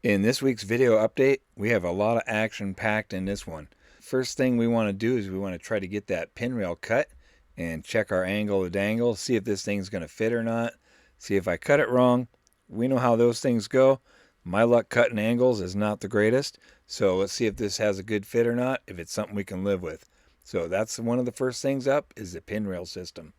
In this week's video update, we have a lot of action packed in this one. First thing we want to do is we want to try to get that pin rail cut and check our angle of dangle, see if this thing's going to fit or not. See if I cut it wrong. We know how those things go. My luck cutting angles is not the greatest, so let's see if this has a good fit or not, if it's something we can live with. So that's one of the first things up, is the pin rail system.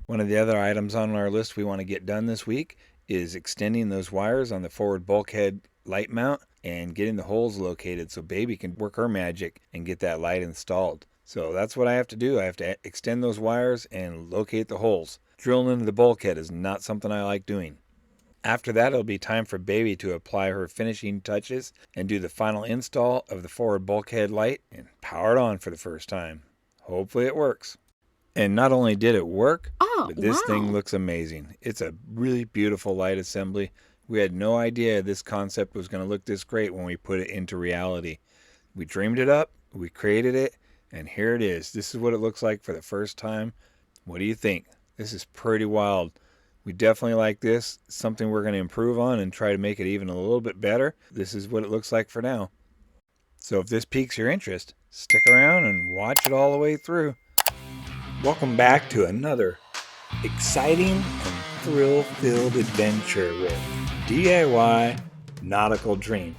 One of the other items on our list we want to get done this week is extending those wires on the forward bulkhead light mount and getting the holes located so baby can work her magic and get that light installed. So that's what I have to do. I have to extend those wires and locate the holes. Drilling into the bulkhead is not something I like doing. After that, it'll be time for baby to apply her finishing touches and do the final install of the forward bulkhead light and power it on for the first time. Hopefully it works. And not only did it work, but this thing looks amazing. It's a really beautiful light assembly. We had no idea this concept was going to look this great when we put it into reality. We dreamed it up, we created it, and here it is. This is what it looks like for the first time. What do you think? This is pretty wild. We definitely like this. Something we're going to improve on and try to make it even a little bit better. This is what it looks like for now. So if this piques your interest, stick around and watch it all the way through. Welcome back to another exciting and thrill-filled adventure with DIY Nautical Dream.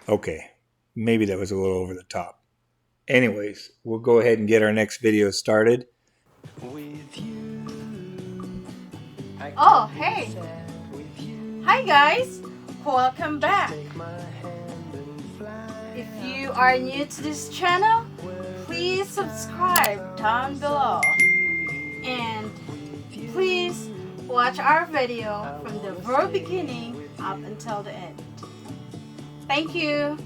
Okay, maybe that was a little over the top. Anyways, we'll go ahead and get our next video started. Oh, hey! Hi guys! Welcome back! If you are new to this channel, please subscribe down below. And please watch our video from the very beginning up until the end. Thank you!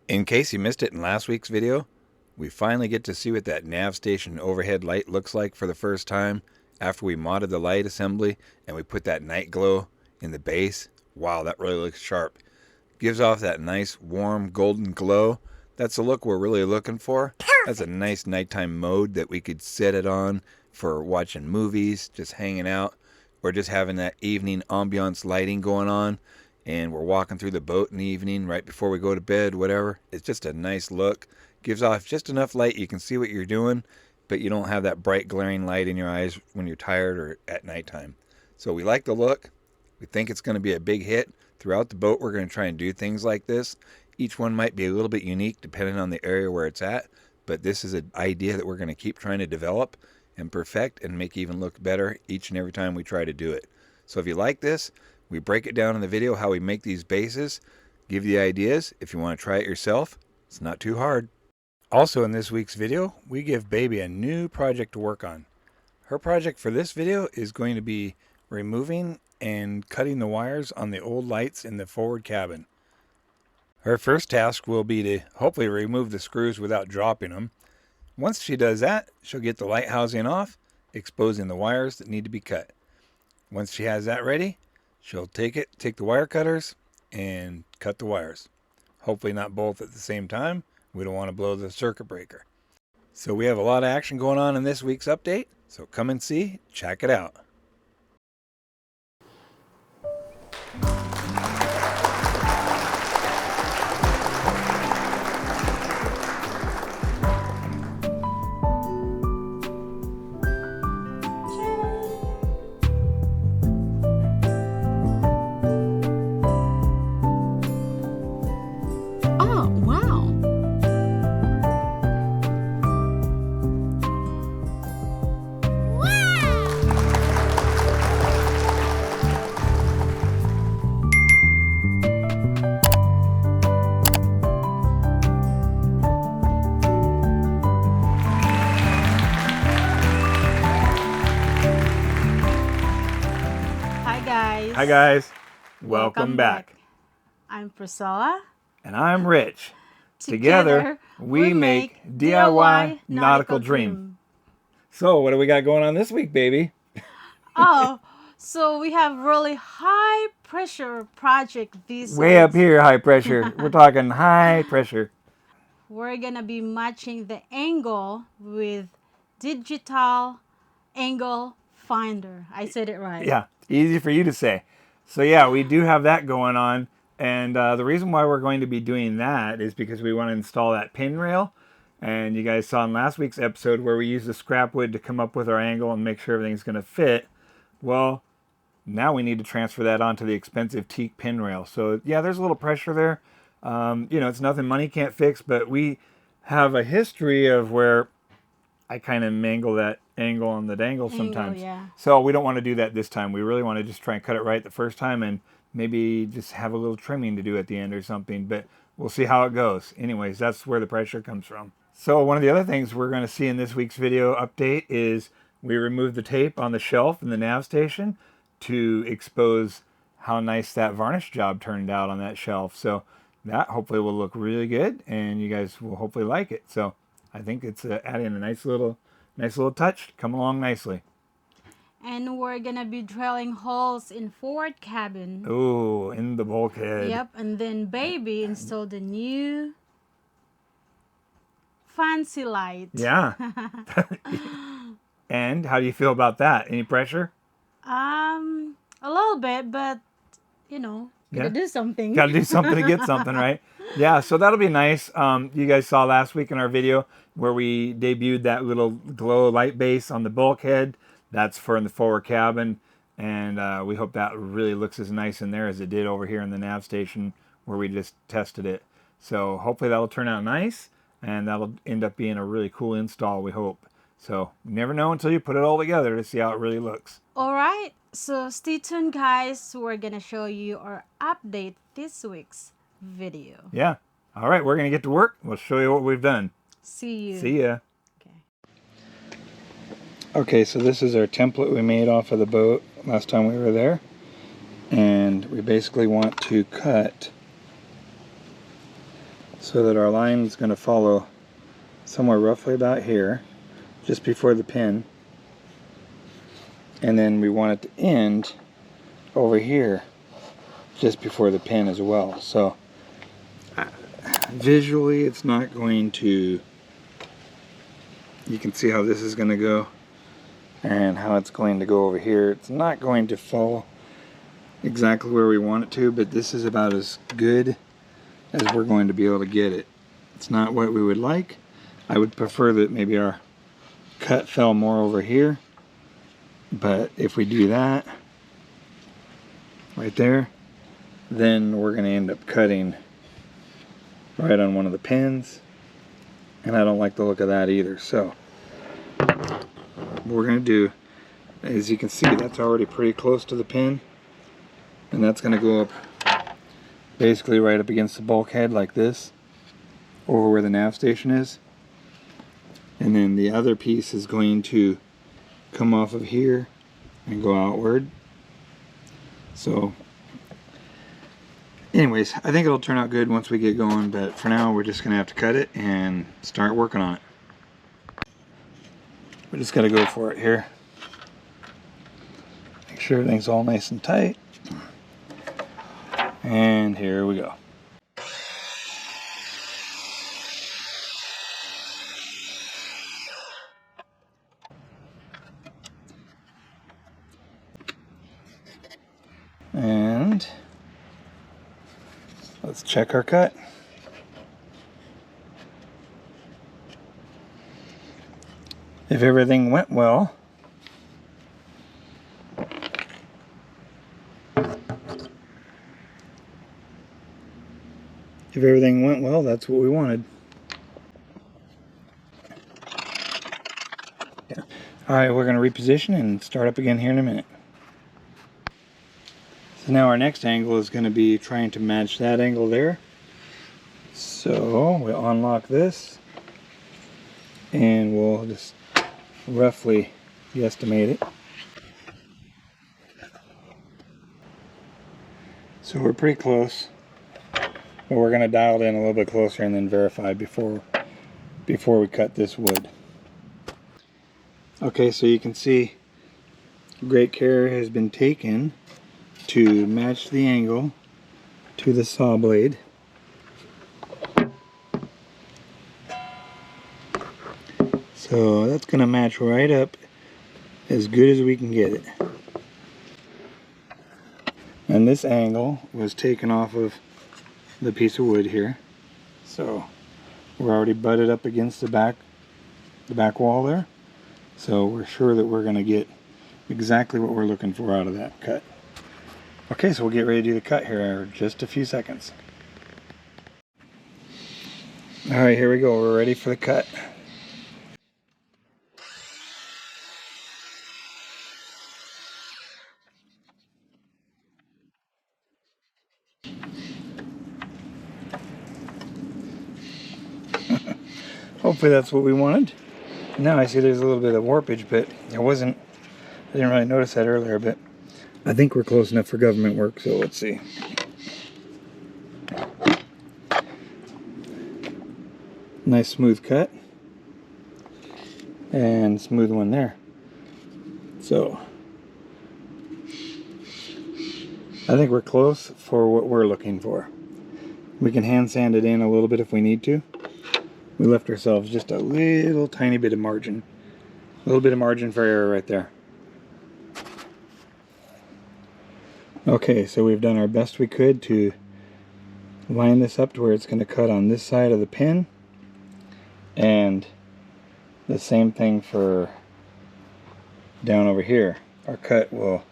In case you missed it in last week's video, we finally get to see what that Nav Station overhead light looks like for the first time after we modded the light assembly and we put that night glow in the base. Wow, that really looks sharp. Gives off that nice warm golden glow. That's the look we're really looking for. That's a nice nighttime mode that we could set it on for watching movies, just hanging out, or just having that evening ambiance lighting going on. And we're walking through the boat in the evening right before we go to bed, whatever. It's just a nice look. Gives off just enough light you can see what you're doing, but you don't have that bright glaring light in your eyes when you're tired or at nighttime. So we like the look. We think it's going to be a big hit. Throughout the boat we're going to try and do things like this. Each one might be a little bit unique depending on the area where it's at, but this is an idea that we're going to keep trying to develop and perfect and make even look better each and every time we try to do it. So if you like this, we break it down in the video how we make these bases, give you ideas. If you want to try it yourself, it's not too hard. Also in this week's video, we give baby a new project to work on. Her project for this video is going to be removing and cutting the wires on the old lights in the forward cabin. Her first task will be to hopefully remove the screws without dropping them. Once she does that, she'll get the light housing off, exposing the wires that need to be cut. Once she has that ready, she'll take the wire cutters and cut the wires. Hopefully not both at the same time. We don't want to blow the circuit breaker. So we have a lot of action going on in this week's update. So come and see, check it out. Hi guys, welcome back. I'm Priscilla. And I'm Rich. Together we make DIY Nautical Dream. So what do we got going on this week, baby? Oh, so we have really high pressure project this Way week. up here, high pressure. We're talking high pressure. We're gonna be matching the angle with digital angle finder. I said it right. Yeah, easy for you to say. So yeah, we do have that going on. And the reason why we're going to be doing that is because we want to install that pin rail. And you guys saw in last week's episode where we used the scrap wood to come up with our angle and make sure everything's going to fit. Well, now we need to transfer that onto the expensive Teak PinRail. So yeah, there's a little pressure there. It's nothing money can't fix, but we have a history of where I kind of mangle that angle on the dangle sometimes. Yeah. So we don't want to do that this time. We really want to just try and cut it right the first time and maybe just have a little trimming to do at the end or something. But we'll see how it goes. Anyways, that's where the pressure comes from. So one of the other things we're going to see in this week's video update is we removed the tape on the shelf in the nav station to expose how nice that varnish job turned out on that shelf. So that hopefully will look really good and you guys will hopefully like it. So I think it's adding a nice little touch. Come along nicely. And we're gonna be drilling holes in forward cabin. Oh, in the bulkhead. Yep, and then baby installed a new fancy light. Yeah. And how do you feel about that? Any pressure? A little bit, but gotta do something. Gotta do something to get something, right? Yeah, so that'll be nice. You guys saw last week in our video where we debuted that little glow light base on the bulkhead. That's for the forward cabin, and we hope that really looks as nice in there as it did over here in the nav station where we just tested it. So hopefully that'll turn out nice, and that'll end up being a really cool install, we hope. So you never know until you put it all together to see how it really looks. All right, so stay tuned, guys. We're gonna show you our update this week's video. Yeah. All right, we're gonna get to work. We'll show you what we've done. See you. See ya. Okay, so this is our template we made off of the boat last time we were there. And we basically want to cut so that our line is going to follow somewhere roughly about here, just before the pin. And then we want it to end over here, just before the pin as well. So visually it's not going to, you can see how this is going to go and how it's going to go over here. It's not going to fall exactly where we want it to, but this is about as good as we're going to be able to get it. It's not what we would like. I would prefer that maybe our cut fell more over here, but if we do that right there, then we're going to end up cutting right on one of the pins, and I don't like the look of that either. So what we're going to do, as you can see, that's already pretty close to the pin, and that's going to go up basically right up against the bulkhead like this, over where the nav station is. And then the other piece is going to come off of here and go outward. So anyways, I think it'll turn out good once we get going, but for now we're just going to have to cut it and start working on it. We just got to go for it here. Make sure everything's all nice and tight. And here we go. And let's check our cut. If everything went well, that's what we wanted. Alright, we're going to reposition and start up again here in a minute. So now our next angle is going to be trying to match that angle there. So we'll unlock this and we'll just roughly guesstimate it. So we're pretty close, but we're going to dial it in a little bit closer and then verify before we cut this wood. Okay, so you can see great care has been taken to match the angle to the saw blade. So that's going to match right up as good as we can get it. And this angle was taken off of the piece of wood here. So we're already butted up against the back wall there. So we're sure that we're going to get exactly what we're looking for out of that cut. Okay, so we'll get ready to do the cut here in just a few seconds. Alright, here we go. We're ready for the cut. Hopefully that's what we wanted. Now I see there's a little bit of warpage, but I didn't really notice that earlier, but I think we're close enough for government work, so let's see. Nice smooth cut. And smooth one there. So I think we're close for what we're looking for. We can hand sand it in a little bit if we need to. We left ourselves just a little tiny bit of margin. A little bit of margin for error right there. Okay, so we've done our best we could to line this up to where it's going to cut on this side of the pin. And the same thing for down over here. Our cut will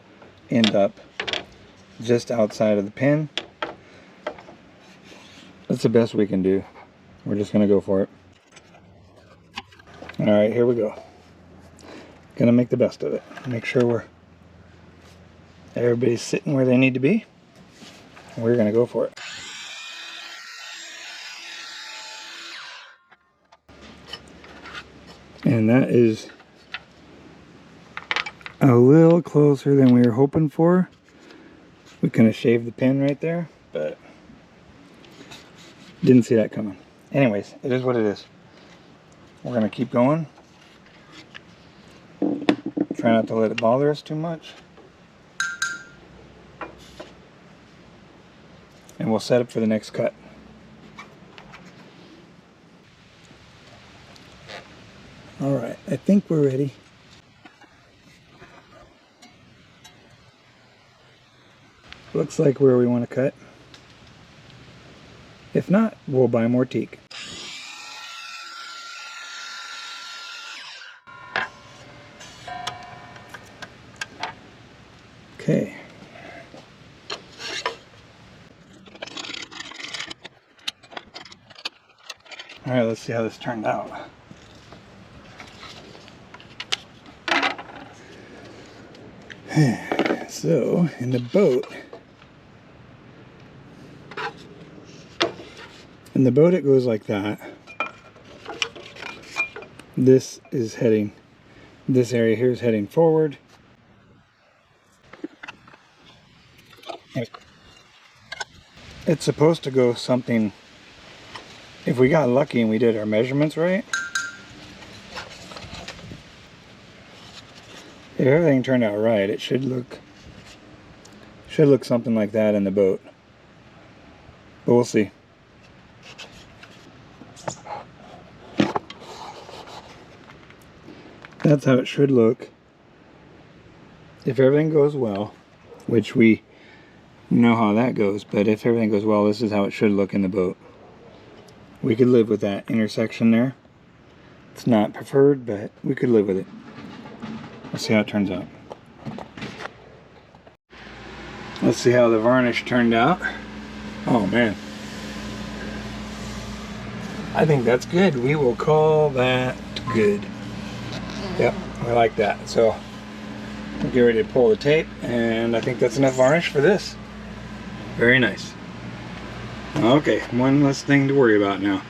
end up just outside of the pin. That's the best we can do. We're just going to go for it. Alright, here we go. Gonna make the best of it. Make sure everybody's sitting where they need to be. We're gonna go for it. And that is a little closer than we were hoping for. We kind of shaved the pin right there, but didn't see that coming. Anyways, it is what it is. We're going to keep going. Try not to let it bother us too much. And we'll set up for the next cut. Alright, I think we're ready. Looks like where we want to cut. If not, we'll buy more teak. Okay. Alright, let's see how this turned out. So, in the boat, it goes like that. This area here is heading forward. It's supposed to go something, if we got lucky and we did our measurements right, if everything turned out right, it should look something like that in the boat. But we'll see. That's how it should look if everything goes well, which we know how that goes, but if everything goes well, this is how it should look in the boat. We could live with that intersection there. It's not preferred, but we could live with it. Let's see how it turns out. Let's see how the varnish turned out. Oh man, I think that's good. We will call that good. Yep, I like that. So we'll get ready to pull the tape, and I think that's enough varnish for this. Very nice. Okay, one less thing to worry about now.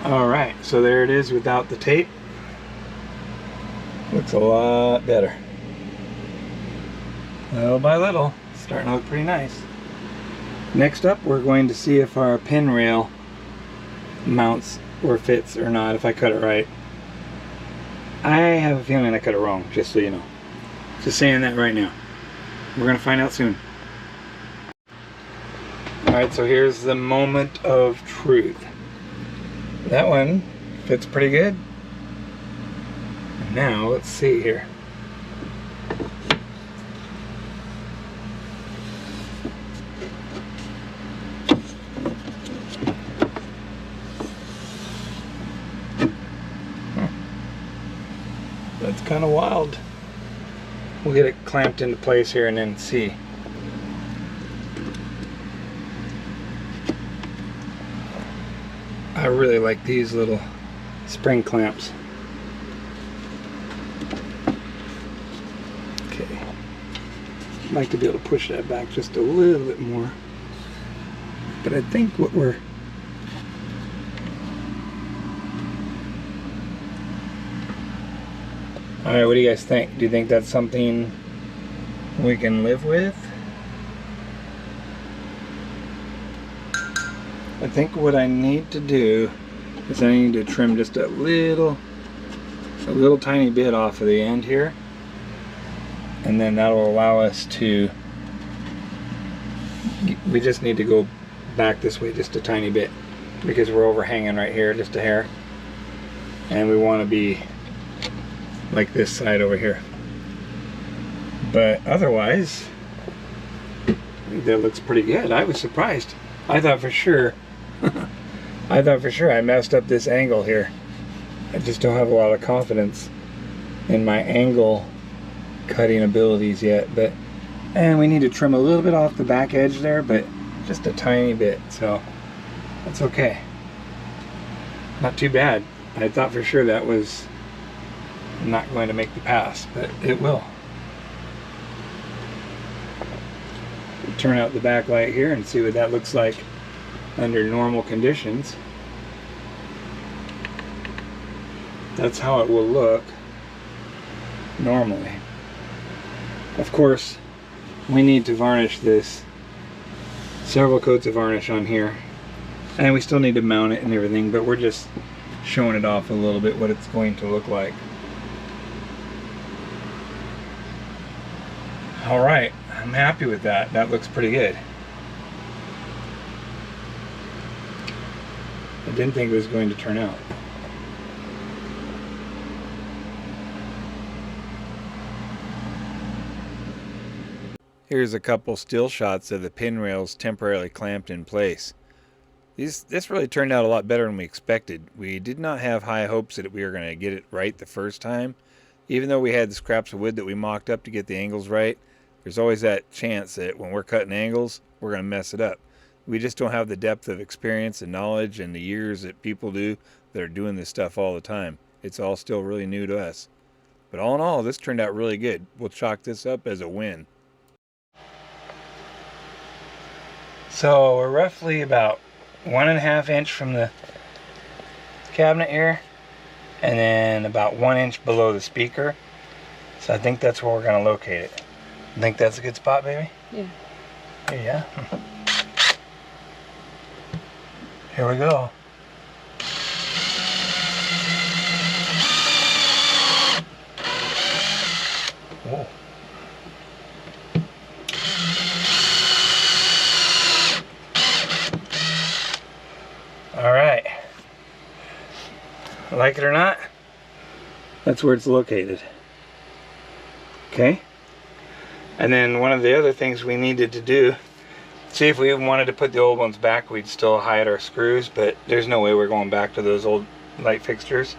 Alright, so there it is without the tape. Looks a lot better. Little by little, starting to look pretty nice. Next up, we're going to see if our pin rail mounts or fits or not, if I cut it right. I have a feeling I cut it wrong, just so you know. Just saying that right now. We're going to find out soon. Alright, so here's the moment of truth. That one fits pretty good. And now, let's see here. That's kind of wild. We'll get it clamped into place here and then see. I really like these little spring clamps. Okay. I'd like to be able to push that back just a little bit more. But I think what we're... Alright, what do you guys think? Do you think that's something we can live with? I think what I need to do is I need to trim just a little tiny bit off of the end here. And then that'll allow us to... We just need to go back this way just a tiny bit because we're overhanging right here, just a hair. And we want to be like this side over here. But otherwise, that looks pretty good. I was surprised. I thought for sure I messed up this angle here. I just don't have a lot of confidence in my angle cutting abilities yet, but and we need to trim a little bit off the back edge there, but just a tiny bit, so that's okay. Not too bad. I thought for sure that was not going to make the pass, but it will. Turn out the backlight here and see what that looks like under normal conditions. That's how it will look normally. Of course, we need to varnish this. Several coats of varnish on here, and we still need to mount it and everything, but we're just showing it off a little bit what it's going to look like. Alright, I'm happy with that. That looks pretty good. I didn't think it was going to turn out. Here's a couple still shots of the pin rails temporarily clamped in place. This really turned out a lot better than we expected. We did not have high hopes that we were going to get it right the first time. Even though we had the scraps of wood that we mocked up to get the angles right, there's always that chance that when we're cutting angles, we're going to mess it up. We just don't have the depth of experience and knowledge and the years that people do that are doing this stuff all the time. It's all still really new to us. But all in all, this turned out really good. We'll chalk this up as a win. So we're roughly about 1.5 inches from the cabinet here, and then about 1 inch below the speaker. So I think that's where we're going to locate it. I think that's a good spot, baby? Yeah. Yeah. Here we go. Whoa. All right. Like it or not, that's where it's located. Okay. And then one of the other things we needed to do, see if we even wanted to put the old ones back, we'd still hide our screws, but there's no way we're going back to those old light fixtures.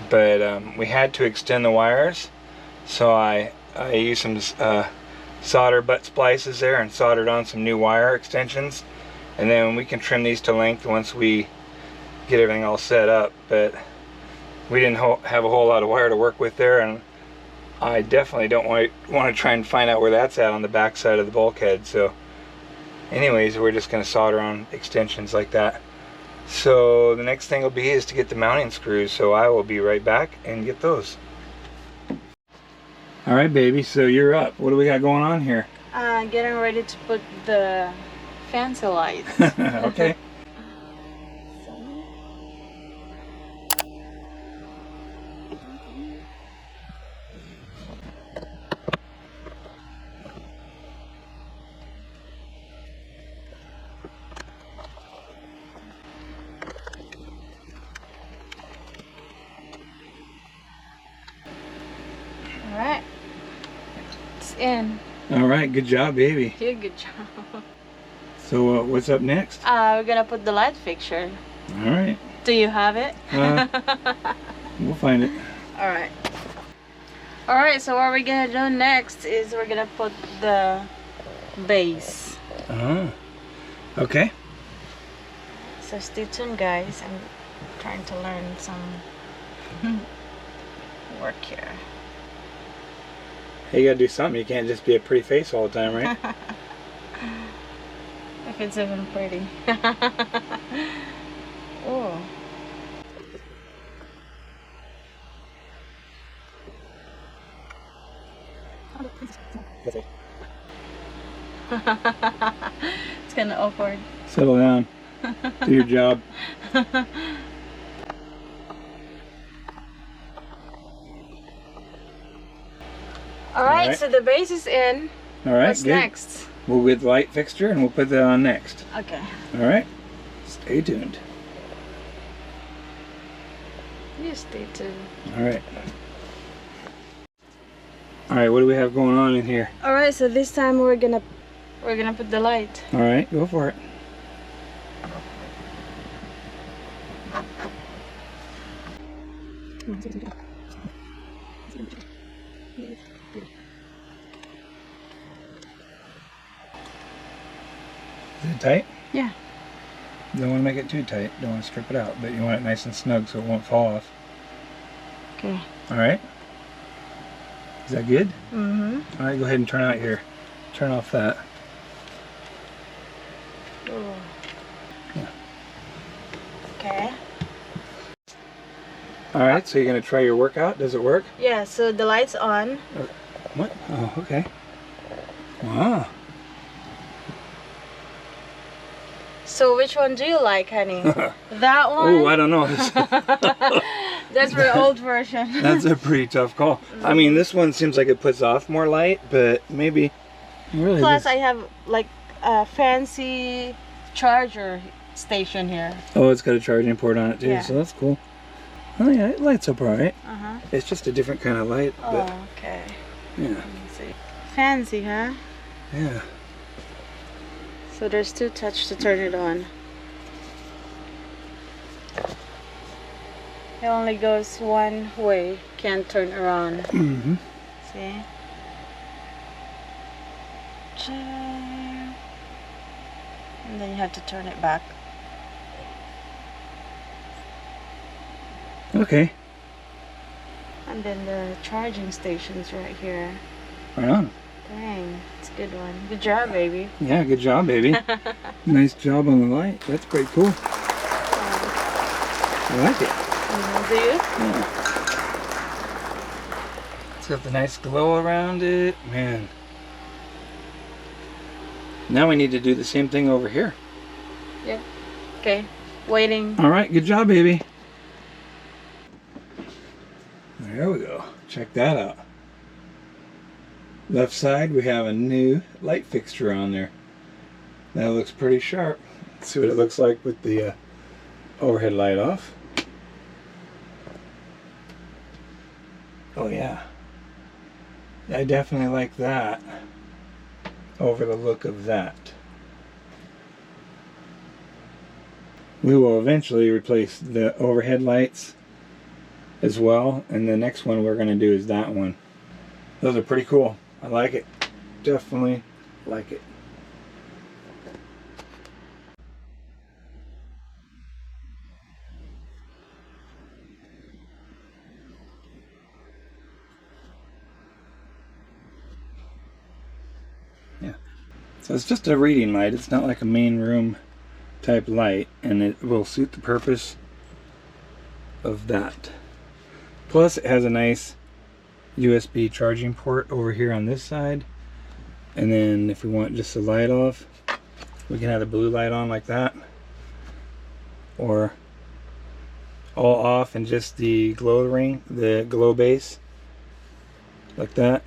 But we had to extend the wires, so I used some solder butt splices there and soldered on some new wire extensions, and then we can trim these to length once we get everything all set up. But we didn't have a whole lot of wire to work with there, and I definitely don't want to try and find out where that's at on the back side of the bulkhead. So anyways, we're just going to solder on extensions like that. So the next thing will be is to get the mounting screws, so I will be right back and get those. Alright baby, so you're up. What do we got going on here? Getting ready to put the fancy lights. Okay. Alright. It's in. Alright, good job, baby. Yeah, good job. So what's up next? We're gonna put the light fixture. Alright. Do you have it? We'll find it. Alright. Alright, so what we're gonna do next is we're gonna put the base. Okay. So stay tuned, guys. I'm trying to learn some work here. Hey, you gotta do something. You can't just be a pretty face all the time, right? If it's even pretty. Oh. It's kind of awkward. Settle down. Do your job. Alright, so the base is in. Alright, What's good. next? We'll get the light fixture and we'll put that on next. Okay. Alright? Stay tuned. You stay tuned. Alright. Alright, what do we have going on in here? Alright, so this time we're gonna put the light. Alright, go for it. Is it tight? Yeah. You don't want to make it too tight. Don't want to strip it out, but you want it nice and snug so it won't fall off. Okay. Alright? Is that good? Mm-hmm. Alright, go ahead and turn out here. Turn off that. Oh. Yeah. Okay. Alright, so you're going to try your workout. Does it work? Yeah, so the light's on. What? Oh, okay. Wow. So which one do you like, honey? That one? Oh, I don't know. That's the old version. That's a pretty tough call. I mean, this one seems like it puts off more light, but maybe... Really Plus, I have like a fancy charger station here. Oh, it's got a charging port on it too, Yeah. so that's cool. Oh yeah, it lights up alright. Uh-huh. It's just a different kind of light, but Oh, okay. yeah. Let me see. Fancy, huh? Yeah. So there's two touch to turn it on. It only goes one way. Can't turn around. Mm-hmm. See? And then you have to turn it back. Okay. And then the charging station's right here. Right on. Dang, it's a good one. Good job, baby. Yeah, good job, baby. Nice job on the light. That's pretty cool. I like it. Do you? Yeah. It's got the nice glow around it. Man. Now we need to do the same thing over here. Yep. Okay. Waiting. Alright, good job, baby. There we go. Check that out. Left side, we have a new light fixture on there. That looks pretty sharp. Let's see what it looks like with the overhead light off. Oh yeah. I definitely like that over the look of that. We will eventually replace the overhead lights as well, and the next one we're going to do is that one. Those are pretty cool. I like it. Definitely like it. Yeah. So it's just a reading light. It's not like a main room type light, and it will suit the purpose of that. Plus it has a nice USB charging port over here on this side, And then if we want just the light off, we can have the blue light on like that, or all off and just the glow ring, the glow base, like that.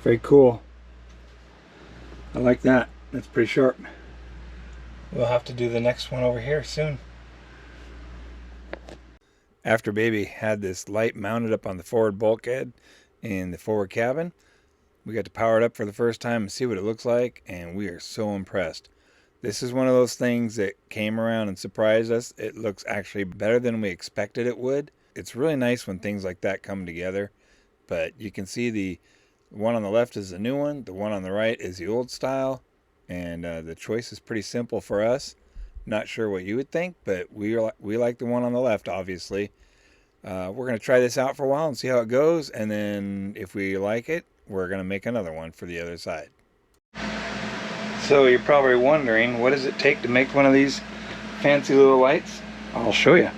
Very cool. I like that. That's pretty sharp. We'll have to do the next one over here soon. After Baby had this light mounted up on the forward bulkhead in the forward cabin, we got to power it up for the first time and see what it looks like, and we are so impressed. This is one of those things that came around and surprised us. It looks actually better than we expected it would. It's really nice when things like that come together, but you can see the one on the left is the new one, the one on the right is the old style, and the choice is pretty simple for us. Not sure what you would think, but we like the one on the left, obviously. We're going to try this out for a while and see how it goes, and then if we like it, we're going to make another one for the other side. So you're probably wondering, what does it take to make one of these fancy little lights? I'll show you.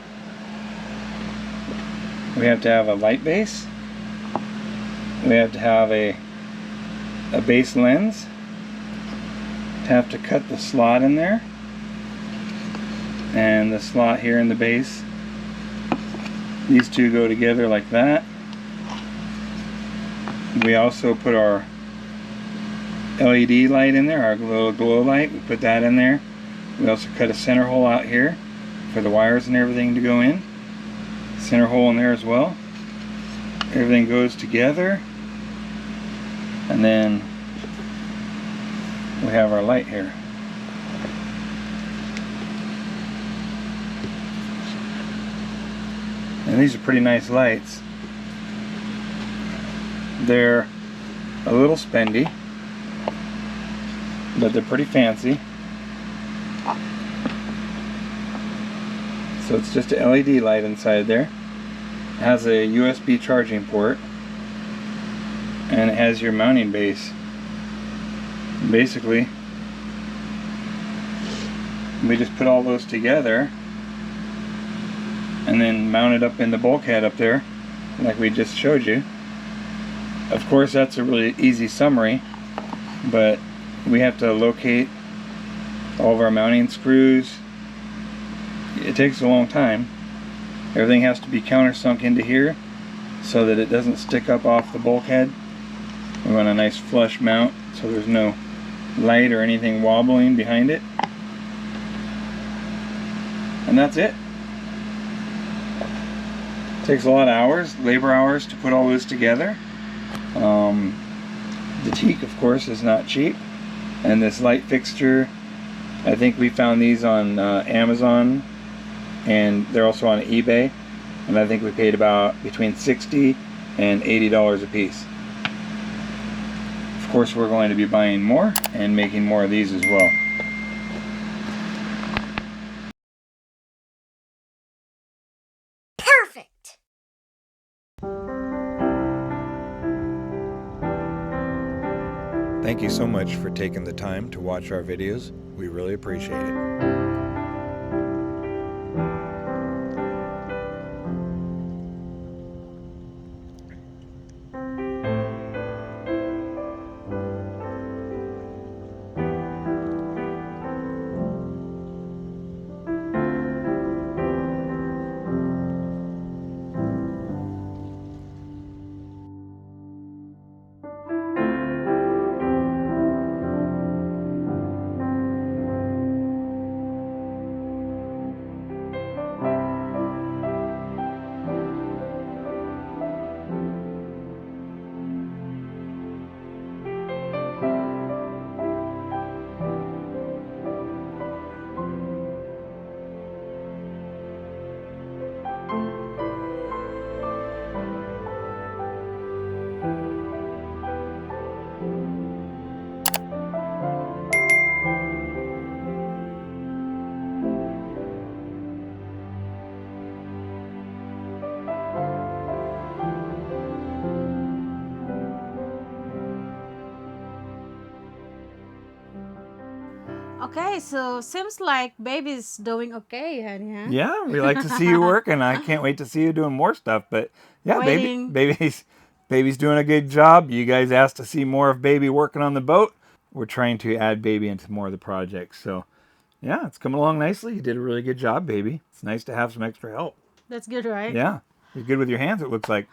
We have to have a light base. We have to have a base lens. Have to cut the slot in there. And the slot here in the base. These two go together like that. We also put our LED light in there, our little glow light. We put that in there. We also cut a center hole out here for the wires and everything to go in. Center hole in there as well. Everything goes together. And then we have our light here. And these are pretty nice lights. They're a little spendy, but they're pretty fancy. So it's just an LED light inside there. It has a USB charging port, and it has your mounting base. Basically, we just put all those together and then mount it up in the bulkhead up there like we just showed you. Of course, that's a really easy summary, but we have to locate all of our mounting screws. It takes a long time. Everything has to be countersunk into here so that it doesn't stick up off the bulkhead. We want a nice flush mount so there's no light or anything wobbling behind it. And that's it. Takes a lot of hours, labor hours, to put all this together. The teak, of course, is not cheap. And this light fixture, I think we found these on Amazon, and they're also on eBay. And I think we paid about between $60 and $80 a piece. Of course, we're going to be buying more and making more of these as well. Perfect. Thank you so much for taking the time to watch our videos. We really appreciate it. Okay, so seems like baby's doing okay, honey, huh? Yeah, we like to see you work, and I can't wait to see you doing more stuff. But yeah, Waiting. baby's Baby's doing a good job. You guys asked to see more of Baby working on the boat. We're trying to add Baby into more of the projects. So, yeah, it's coming along nicely. You did a really good job, Baby. It's nice to have some extra help. That's good, right? Yeah. You're good with your hands, it looks like.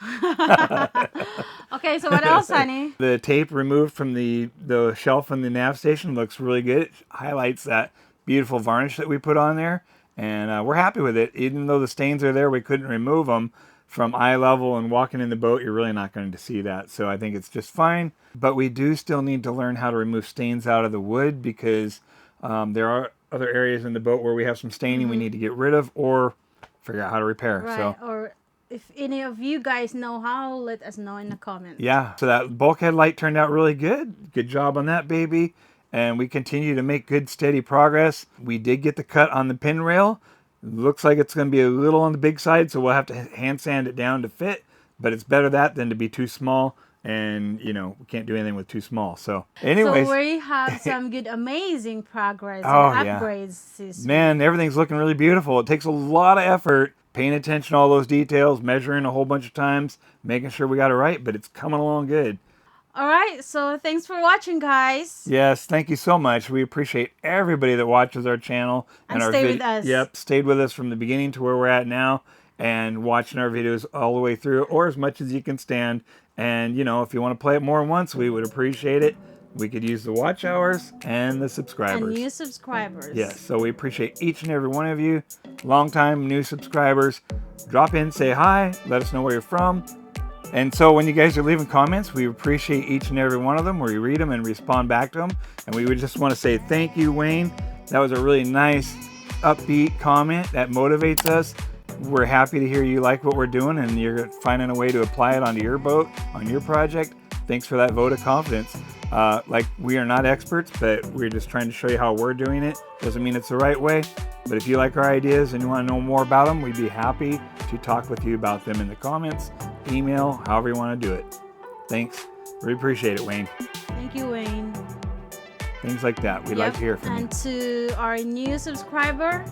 Okay, so what else, honey? The tape removed from the shelf in the nav station looks really good. It highlights that beautiful varnish that we put on there. And we're happy with it. Even though the stains are there, we couldn't remove them. From eye level and walking in the boat, you're really not going to see that. So I think it's just fine. But we do still need to learn how to remove stains out of the wood because there are other areas in the boat where we have some staining we need to get rid of or figure out how to repair. Right, so, or if any of you guys know how, let us know in the comments. Yeah, so that bulkhead light turned out really good. Good job on that, Baby. And we continue to make good, steady progress. We did get the cut on the PinRail. Looks like it's going to be a little on the big side, so we'll have to hand sand it down to fit. But it's better that than to be too small. And, you know, we can't do anything with too small. So, anyways. So we have some good, amazing progress Oh, and yeah. upgrades this week. Man, everything's looking really beautiful. It takes a lot of effort, paying attention to all those details, measuring a whole bunch of times, making sure we got it right, but it's coming along good. All right, so thanks for watching, guys. Yes, thank you so much. We appreciate everybody that watches our channel. And our stay with us. Yep, stayed with us from the beginning to where we're at now and watching our videos all the way through or as much as you can stand. And, you know, if you want to play it more than once, we would appreciate it. We could use the watch hours and the subscribers. And new subscribers. Yes, so we appreciate each and every one of you. Long-time new subscribers. Drop in, say hi, let us know where you're from. And so when you guys are leaving comments, we appreciate each and every one of them. We read them and respond back to them. And we would just want to say thank you, Wayne. That was a really nice, upbeat comment that motivates us. We're happy to hear you like what we're doing and you're finding a way to apply it onto your boat, on your project. Thanks for that vote of confidence. Like, we are not experts, but we're just trying to show you how we're doing it. Doesn't mean it's the right way. But if you like our ideas and you want to know more about them, we'd be happy to talk with you about them in the comments, email, however you want to do it. Thanks. We appreciate it, Wayne. Thank you, Wayne. Things like that. We'd like to hear from you. And to our new subscriber,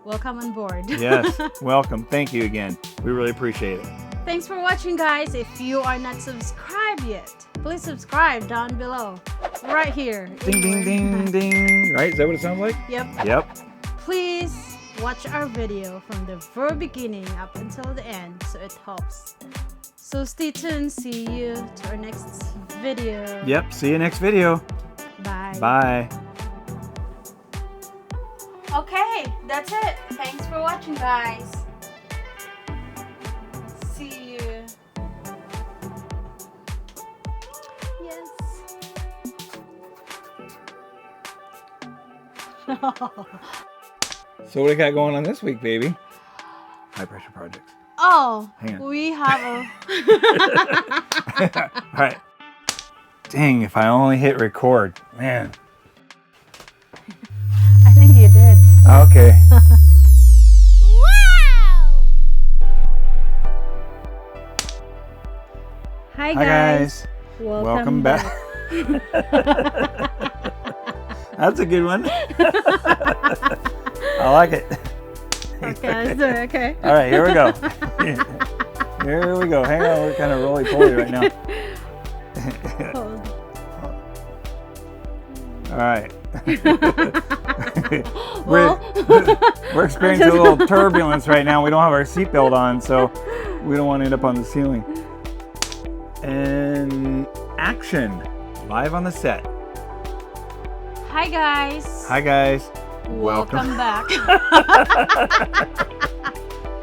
welcome on board. Yes, welcome. Thank you again. We really appreciate it. Thanks for watching, guys. If you are not subscribed yet, please subscribe down below. Right here. Ding, ding, ding, ding. Right? Is that what it sounds like? Yep. Yep. Please watch our video from the very beginning up until the end so it helps. So stay tuned. See you to our next video. Yep. See you next video. Bye. Bye. Okay, that's it. Thanks for watching, guys. See you. Yes. So what do you got going on this week, baby? High pressure projects. Oh, Hang on. we have All right. Dang, if I only hit record. Man. I think you did. Okay. Hi, Hi, guys. Welcome back. That's a good one. I like it. Okay, let's do it. Okay. All right, here we go. Here we go. Hang on, we're kind of roly-poly right now. All right. we're experiencing a little turbulence right now. We don't have our seatbelt on, so we don't want to end up on the ceiling. And action. Live on the set. Hi, guys. Hi, guys. Welcome back.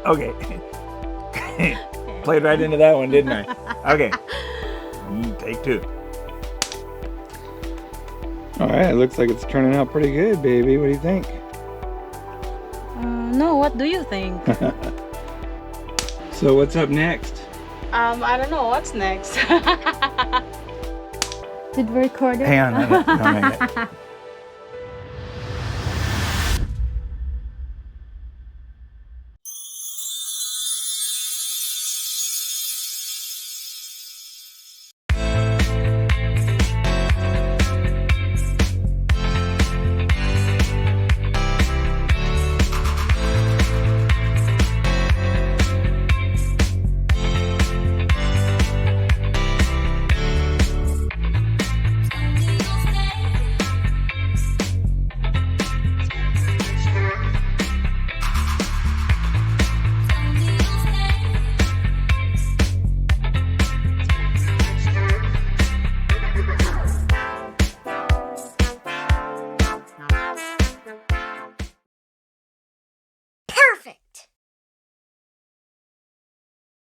Okay. Played right into that one, didn't I? Okay. Take two. All right, it looks like it's turning out pretty good, baby. What do you think? No, what do you think? So what's up next? I don't know. What's next? Did we record it? Hang on. Not yet.